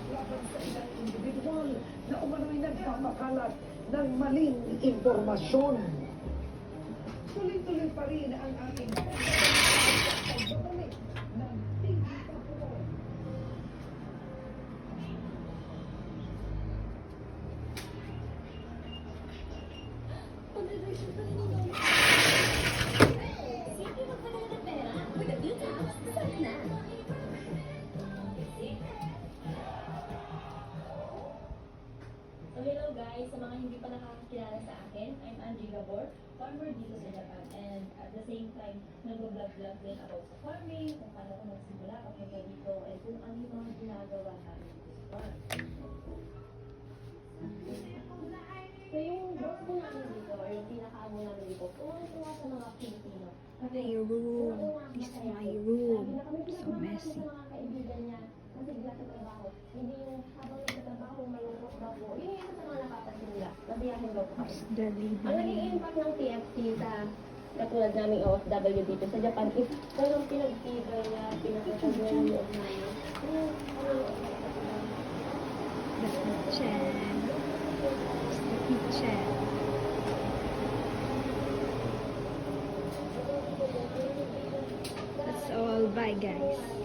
laban sa ilang individual na umano'y nagpapakalat ng maling impormasyon. Tuloy-tuloy pa rin ang ating pagbabalik ng tingin pa po. So hello guys, sa mga hindi pa nakakakilala sa akin, I'm Angie Gabor, farmer dito sa Japan, and at the same time, nag-vlog-vlog din about sa farming, kung paano ko nagsimula papunta dito, and kung ano yung mga ginagawa namin dito sa farm. So yung boss ko namin dito, or yung pinaka-amo namin dito, tuwa sa mga Pilipino. My room. This is my room. So messy. Mga kaibigan niya, masigla sa trabaho. Hindi yung habang nagtatrabaho, malungkot daw po. Yun yung isa sa mga napapansin nila. Masiyahin daw po kami. It's the Ang naging living. impact ng TFC sa katulad naming OFW dito sa Japan, if walang pinag-tibay na pinagkakagulan yung loob namin, The kitchen. It's the kitchen. That's all. Bye guys.